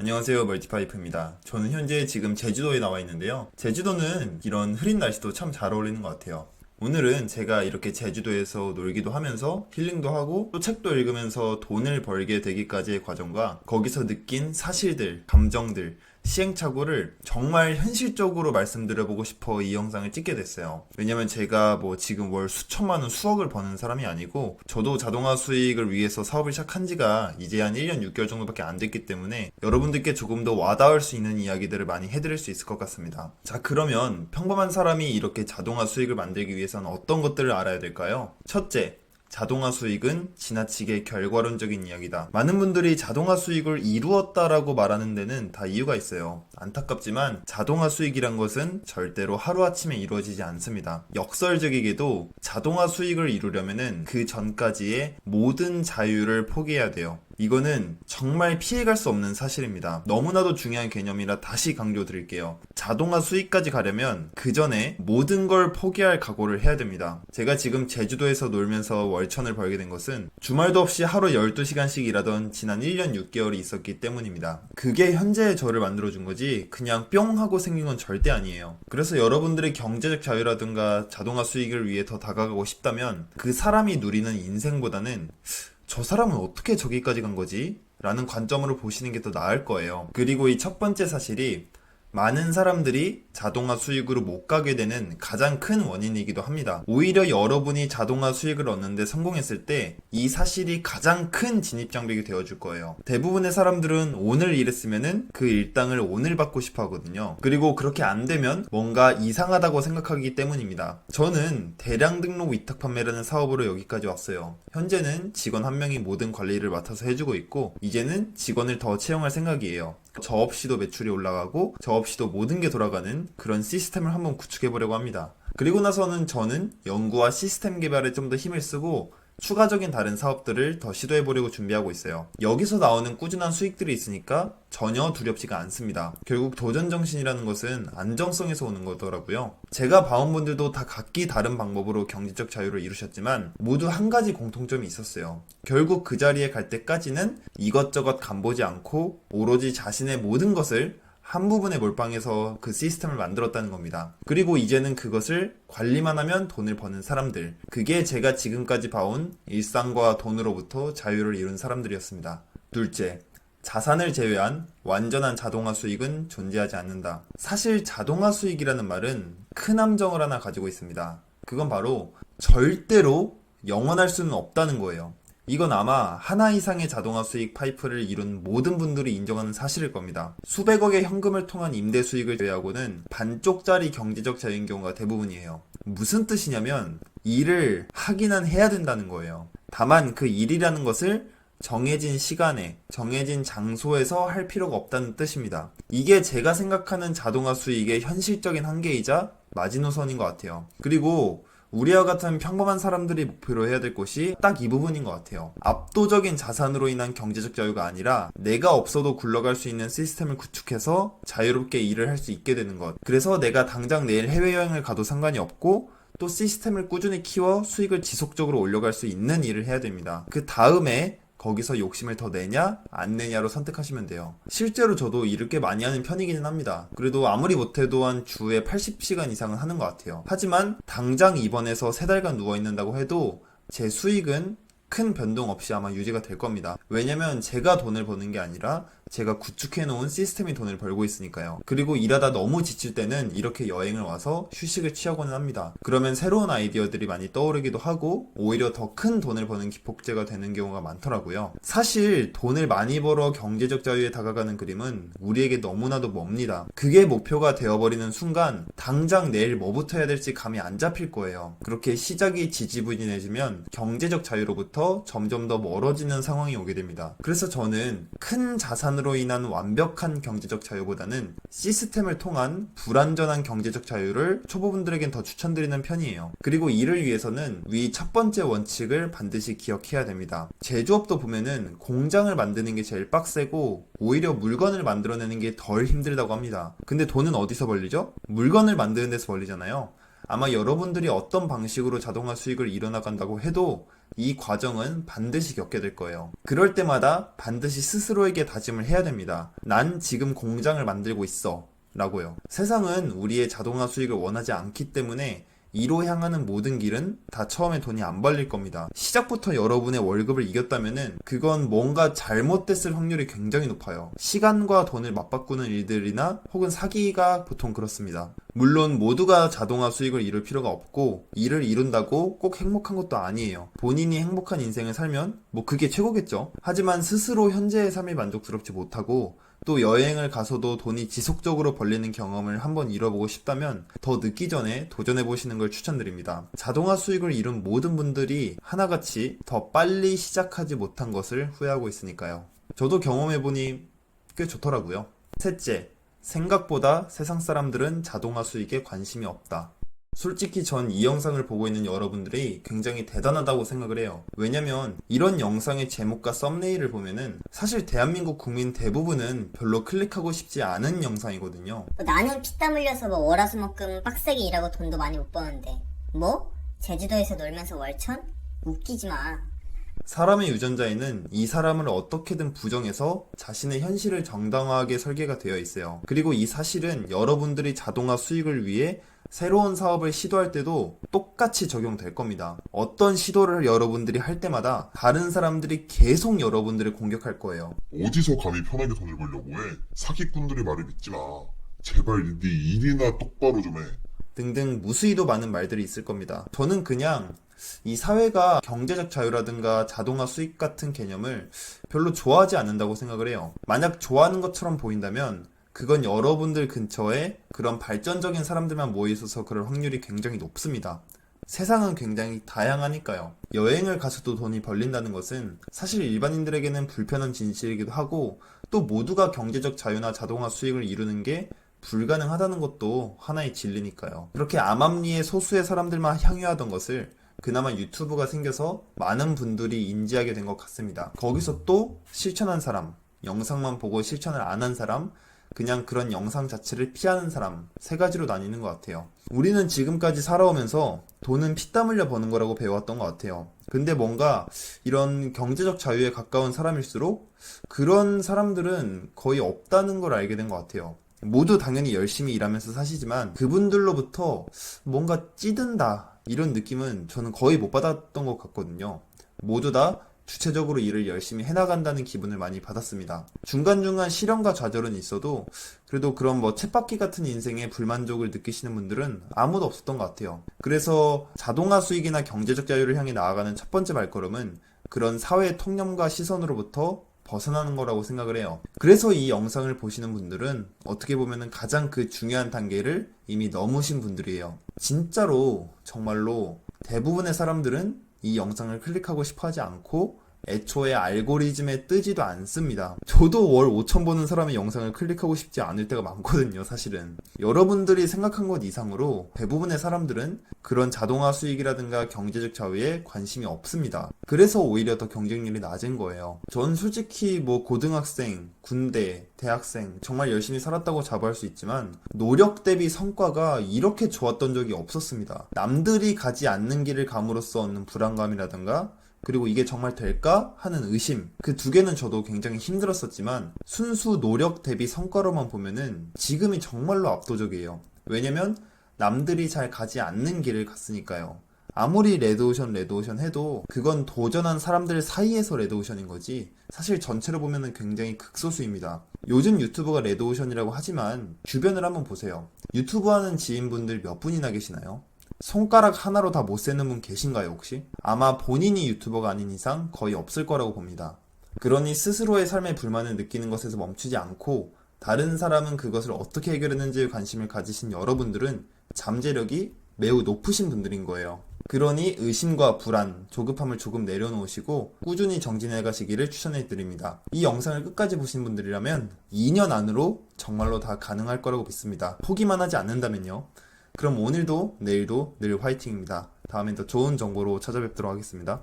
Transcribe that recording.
안녕하세요, 멀티파이프입니다. 저는 현재 지금 제주도에 나와 있는데요. 제주도는 이런 흐린 날씨도 참 잘 어울리는 것 같아요. 오늘은 제가 이렇게 제주도에서 놀기도 하면서 힐링도 하고 또 책도 읽으면서 돈을 벌게 되기까지의 과정과 거기서 느낀 사실들, 감정들, 시행착오를 정말 현실적으로 말씀드려보고 싶어 이 영상을 찍게 됐어요. 왜냐면 제가 뭐 지금 월 수천만 원, 수억을 버는 사람이 아니고 저도 자동화 수익을 위해서 사업을 시작한 지가 이제 한 1년 6개월 정도밖에 안 됐기 때문에 여러분들께 조금 더 와닿을 수 있는 이야기들을 많이 해드릴 수 있을 것 같습니다. 자, 그러면 평범한 사람이 이렇게 자동화 수익을 만들기 위해서는 어떤 것들을 알아야 될까요? 첫째, 자동화 수익은 지나치게 결과론적인 이야기다. 많은 분들이 자동화 수익을 이루었다라고 말하는 데는 다 이유가 있어요. 안타깝지만 자동화 수익이란 것은 절대로 하루아침에 이루어지지 않습니다. 역설적이게도 자동화 수익을 이루려면은 그 전까지의 모든 자유를 포기해야 돼요. 이거는 정말 피해갈 수 없는 사실입니다. 너무나도 중요한 개념이라 다시 강조드릴게요. 자동화 수익까지 가려면 그 전에 모든 걸 포기할 각오를 해야 됩니다. 제가 지금 제주도에서 놀면서 월천을 벌게 된 것은 주말도 없이 하루 12시간씩 일하던 지난 1년 6개월이 있었기 때문입니다. 그게 현재의 저를 만들어준 거지 그냥 뿅 하고 생긴 건 절대 아니에요. 그래서 여러분들의 경제적 자유라든가 자동화 수익을 위해 더 다가가고 싶다면 그 사람이 누리는 인생보다는 저 사람은 어떻게 저기까지 간 거지? 라는 관점으로 보시는 게 더 나을 거예요. 그리고 이 첫 번째 사실이 많은 사람들이 자동화 수익으로 못 가게 되는 가장 큰 원인이기도 합니다. 오히려 여러분이 자동화 수익을 얻는데 성공했을 때 이 사실이 가장 큰 진입장벽이 되어줄 거예요. 대부분의 사람들은 오늘 일했으면은 그 일당을 오늘 받고 싶어 하거든요. 그리고 그렇게 안 되면 뭔가 이상하다고 생각하기 때문입니다. 저는 대량 등록 위탁 판매라는 사업으로 여기까지 왔어요. 현재는 직원 한 명이 모든 관리를 맡아서 해주고 있고 이제는 직원을 더 채용할 생각이에요. 저 없이도 매출이 올라가고 저 없이도 모든 게 돌아가는 그런 시스템을 한번 구축해보려고 합니다. 그리고 나서는 저는 연구와 시스템 개발에 좀 더 힘을 쓰고 추가적인 다른 사업들을 더 시도해보려고 준비하고 있어요. 여기서 나오는 꾸준한 수익들이 있으니까 전혀 두렵지가 않습니다. 결국 도전정신이라는 것은 안정성에서 오는 거더라고요. 제가 봐온 분들도 다 각기 다른 방법으로 경제적 자유를 이루셨지만 모두 한 가지 공통점이 있었어요. 결국 그 자리에 갈 때까지는 이것저것 간보지 않고 오로지 자신의 모든 것을 한 부분에 몰빵해서 그 시스템을 만들었다는 겁니다. 그리고 이제는 그것을 관리만 하면 돈을 버는 사람들. 그게 제가 지금까지 봐온 일상과 돈으로부터 자유를 이룬 사람들이었습니다. 둘째, 자산을 제외한 완전한 자동화 수익은 존재하지 않는다. 사실 자동화 수익이라는 말은 큰 함정을 하나 가지고 있습니다. 그건 바로 절대로 영원할 수는 없다는 거예요. 이건 아마 하나 이상의 자동화 수익 파이프를 이룬 모든 분들이 인정하는 사실일 겁니다. 수백억의 현금을 통한 임대 수익을 제외하고는 반쪽짜리 경제적 자유인 경우가 대부분이에요. 무슨 뜻이냐면 일을 하기는 해야 된다는 거예요. 다만 그 일이라는 것을 정해진 시간에, 정해진 장소에서 할 필요가 없다는 뜻입니다. 이게 제가 생각하는 자동화 수익의 현실적인 한계이자 마지노선인 것 같아요. 그리고 우리와 같은 평범한 사람들이 목표로 해야 될 것이 딱 이 부분인 것 같아요. 압도적인 자산으로 인한 경제적 자유가 아니라 내가 없어도 굴러갈 수 있는 시스템을 구축해서 자유롭게 일을 할 수 있게 되는 것. 그래서 내가 당장 내일 해외여행을 가도 상관이 없고 또 시스템을 꾸준히 키워 수익을 지속적으로 올려갈 수 있는 일을 해야 됩니다. 그 다음에 거기서 욕심을 더 내냐 안 내냐로 선택하시면 돼요. 실제로 저도 일을 꽤 많이 하는 편이기는 합니다. 그래도 아무리 못해도 한 주에 80시간 이상은 하는 것 같아요. 하지만 당장 입원해서 3달간 누워있는다고 해도 제 수익은 큰 변동 없이 아마 유지가 될 겁니다. 왜냐면 제가 돈을 버는 게 아니라 제가 구축해놓은 시스템이 돈을 벌고 있으니까요. 그리고 일하다 너무 지칠 때는 이렇게 여행을 와서 휴식을 취하고는 합니다. 그러면 새로운 아이디어들이 많이 떠오르기도 하고 오히려 더 큰 돈을 버는 기폭제가 되는 경우가 많더라고요. 사실 돈을 많이 벌어 경제적 자유에 다가가는 그림은 우리에게 너무나도 멉니다. 그게 목표가 되어버리는 순간 당장 내일 뭐부터 해야 될지 감이 안 잡힐 거예요. 그렇게 시작이 지지부진해지면 경제적 자유로부터 점점 더 멀어지는 상황이 오게 됩니다. 그래서 저는 큰 자산으로 인한 완벽한 경제적 자유보다는 시스템을 통한 불완전한 경제적 자유를 초보분들에겐 더 추천드리는 편이에요. 그리고 이를 위해서는 위 첫 번째 원칙을 반드시 기억해야 됩니다. 제조업도 보면은 공장을 만드는 게 제일 빡세고 오히려 물건을 만들어내는 게 덜 힘들다고 합니다. 근데 돈은 어디서 벌리죠? 물건을 만드는 데서 벌리잖아요. 아마 여러분들이 어떤 방식으로 자동화 수익을 이뤄나간다고 해도 이 과정은 반드시 겪게 될 거예요. 그럴 때마다 반드시 스스로에게 다짐을 해야 됩니다. 난 지금 공장을 만들고 있어. 라고요. 세상은 우리의 자동화 수익을 원하지 않기 때문에 이로 향하는 모든 길은 다 처음에 돈이 안 벌릴 겁니다. 시작부터 여러분의 월급을 이겼다면은 그건 뭔가 잘못됐을 확률이 굉장히 높아요. 시간과 돈을 맞바꾸는 일들이나 혹은 사기가 보통 그렇습니다. 물론 모두가 자동화 수익을 이룰 필요가 없고 일을 이룬다고 꼭 행복한 것도 아니에요. 본인이 행복한 인생을 살면 뭐 그게 최고겠죠. 하지만 스스로 현재의 삶이 만족스럽지 못하고 또 여행을 가서도 돈이 지속적으로 벌리는 경험을 한번 이뤄보고 싶다면 더 늦기 전에 도전해보시는 걸 추천드립니다. 자동화 수익을 이룬 모든 분들이 하나같이 더 빨리 시작하지 못한 것을 후회하고 있으니까요. 저도 경험해보니 꽤 좋더라고요. 셋째, 생각보다 세상 사람들은 자동화 수익에 관심이 없다. 솔직히 전 이 영상을 보고 있는 여러분들이 굉장히 대단하다고 생각을 해요. 왜냐면 이런 영상의 제목과 썸네일을 보면은 사실 대한민국 국민 대부분은 별로 클릭하고 싶지 않은 영상이거든요. 나는 피땀 흘려서 월화수목금 빡세게 일하고 돈도 많이 못 버는데 뭐? 제주도에서 놀면서 월천? 웃기지 마. 사람의 유전자에는 이 사람을 어떻게든 부정해서 자신의 현실을 정당화하게 설계가 되어 있어요. 그리고 이 사실은 여러분들이 자동화 수익을 위해 새로운 사업을 시도할 때도 똑같이 적용될 겁니다. 어떤 시도를 여러분들이 할 때마다 다른 사람들이 계속 여러분들을 공격할 거예요. 어디서 감히 편하게 돈을 벌려고 해? 사기꾼들의 말을 믿지 마. 제발 네 일이나 똑바로 좀 해. 등등 무수히도 많은 말들이 있을 겁니다. 저는 그냥 이 사회가 경제적 자유라든가 자동화 수익 같은 개념을 별로 좋아하지 않는다고 생각을 해요. 만약 좋아하는 것처럼 보인다면 그건 여러분들 근처에 그런 발전적인 사람들만 모여있어서 그럴 확률이 굉장히 높습니다. 세상은 굉장히 다양하니까요. 여행을 가서도 돈이 벌린다는 것은 사실 일반인들에게는 불편한 진실이기도 하고 또 모두가 경제적 자유나 자동화 수익을 이루는 게 불가능하다는 것도 하나의 진리니까요. 그렇게 암암리의 소수의 사람들만 향유하던 것을 그나마 유튜브가 생겨서 많은 분들이 인지하게 된 것 같습니다. 거기서 또 실천한 사람, 영상만 보고 실천을 안 한 사람, 그냥 그런 영상 자체를 피하는 사람, 세 가지로 나뉘는 것 같아요. 우리는 지금까지 살아오면서 돈은 피땀 흘려 버는 거라고 배워왔던 것 같아요. 근데 뭔가 이런 경제적 자유에 가까운 사람일수록 그런 사람들은 거의 없다는 걸 알게 된 것 같아요. 모두 당연히 열심히 일하면서 사시지만 그분들로부터 뭔가 찌든다 이런 느낌은 저는 거의 못 받았던 것 같거든요. 모두 다 주체적으로 일을 열심히 해나간다는 기분을 많이 받았습니다. 중간중간 시련과 좌절은 있어도 그래도 그런 뭐 쳇바퀴 같은 인생에 불만족을 느끼시는 분들은 아무도 없었던 것 같아요. 그래서 자동화 수익이나 경제적 자유를 향해 나아가는 첫 번째 발걸음은 그런 사회의 통념과 시선으로부터 벗어나는 거라고 생각을 해요. 그래서 이 영상을 보시는 분들은 어떻게 보면은 가장 그 중요한 단계를 이미 넘으신 분들이에요. 진짜로 정말로 대부분의 사람들은 이 영상을 클릭하고 싶어 하지 않고 애초에 알고리즘에 뜨지도 않습니다. 저도 월 5천 버는 사람의 영상을 클릭하고 싶지 않을 때가 많거든요, 사실은. 여러분들이 생각한 것 이상으로 대부분의 사람들은 그런 자동화 수익이라든가 경제적 자유에 관심이 없습니다. 그래서 오히려 더 경쟁률이 낮은 거예요. 전 솔직히 뭐 고등학생, 군대, 대학생 정말 열심히 살았다고 자부할 수 있지만 노력 대비 성과가 이렇게 좋았던 적이 없었습니다. 남들이 가지 않는 길을 감으로써 얻는 불안감이라든가 그리고 이게 정말 될까 하는 의심, 그 두 개는 저도 굉장히 힘들었었지만 순수 노력 대비 성과로만 보면은 지금이 정말로 압도적이에요. 왜냐면 남들이 잘 가지 않는 길을 갔으니까요. 아무리 레드오션 해도 그건 도전한 사람들 사이에서 레드오션인 거지 사실 전체로 보면은 굉장히 극소수입니다. 요즘 유튜브가 레드오션이라고 하지만 주변을 한번 보세요. 유튜브 하는 지인분들 몇 분이나 계시나요? 손가락 하나로 다 못 세는 분 계신가요 혹시? 아마 본인이 유튜버가 아닌 이상 거의 없을 거라고 봅니다. 그러니 스스로의 삶의 불만을 느끼는 것에서 멈추지 않고 다른 사람은 그것을 어떻게 해결했는지에 관심을 가지신 여러분들은 잠재력이 매우 높으신 분들인 거예요. 그러니 의심과 불안, 조급함을 조금 내려놓으시고 꾸준히 정진해 가시기를 추천해 드립니다. 이 영상을 끝까지 보신 분들이라면 2년 안으로 정말로 다 가능할 거라고 믿습니다. 포기만 하지 않는다면요. 그럼 오늘도 내일도 늘 화이팅입니다. 다음엔 더 좋은 정보로 찾아뵙도록 하겠습니다.